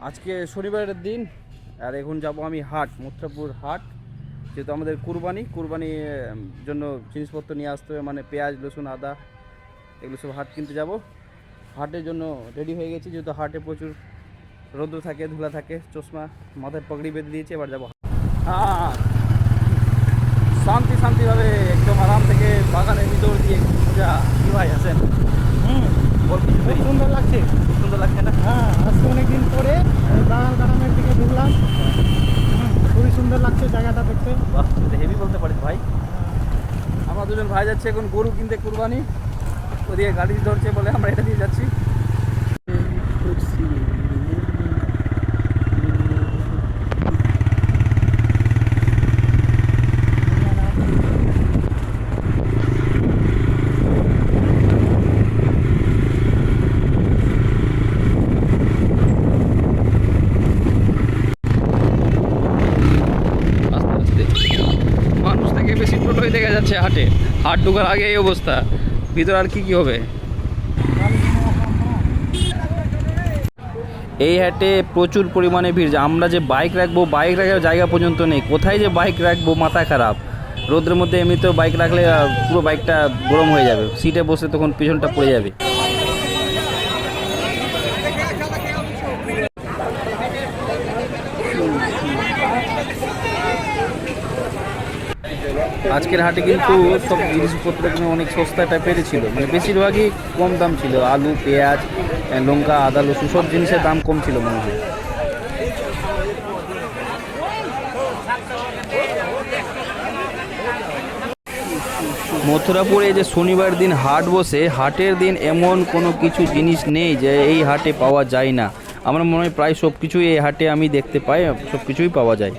আজকে শনিবারের দিন আর এখন যাব আমি হাট, মথুরাপুর হাট। যেহেতু আমাদের কুরবানির জন্য জিনিসপত্র নিয়ে আসতে হবে, মানে পেঁয়াজ, রসুন, আদা, এগুলো সব হাট কিনতে যাব। হাটের জন্য রেডি হয়ে গেছি, যেহেতু হাটে প্রচুর রৌদ্র থাকে, ধুলা থাকে। চশমা মাথায় পাগড়ি বেঁধে দিয়েছি, এবার যাবো। হ্যাঁ, শান্তিভাবে একদম আরাম থেকে বাগানের ভিতর দিয়ে যা কি ভাই আছেন। খুব সুন্দর লাগছে। সুন্দর লাগছে না? হ্যাঁ, আজকে অনেকদিন পরে বাগান গ্রামের দিকে ঢুকলাম। খুবই সুন্দর লাগছে জায়গাটা দেখতে। বাহ, হেভি বলতে পারিস ভাই। আমরা দুজন ভাই যাচ্ছে এখন গরু কিনতে কুরবানি। ওদিকে গাড়ি ধরছে বলে আমরা এটা দিয়ে যাচ্ছি। মানুষ থেকে বেশি টোটোই দেখা যাচ্ছে হাটে। হাট ঢোকার আগে এই অবস্থা, ভিতরে আর কি হবে। এই হাটে প্রচুর পরিমাণে ভিড়। আমরা যে বাইক রাখবো, বাইক রাখার জায়গা পর্যন্ত নেই। কোথায় যে বাইক রাখবো, মাথা খারাপ। রোদের মধ্যে এমনিতেও বাইক রাখলে পুরো বাইকটা গরম হয়ে যাবে, সিটে বসে তখন পিছনটা পড়ে যাবে। আজকের হাটে কিন্তু সব জিনিসপত্র কিন্তু অনেক সস্তা টাইপের ছিল, মানে বেশিরভাগই কম দাম ছিল। আলু, পেঁয়াজ, লঙ্কা, আদা, রসুন সব জিনিসের দাম কম ছিল মনে হয়। মথুরাপুরে যে শনিবার দিন হাট বসে, হাটের দিন এমন কোনো কিছু জিনিস নেই যে এই হাটে পাওয়া যায় না। আমার মনে হয় প্রায় সব কিছুই এই হাটে আমি দেখতে পাই, সব কিছুই পাওয়া যায়।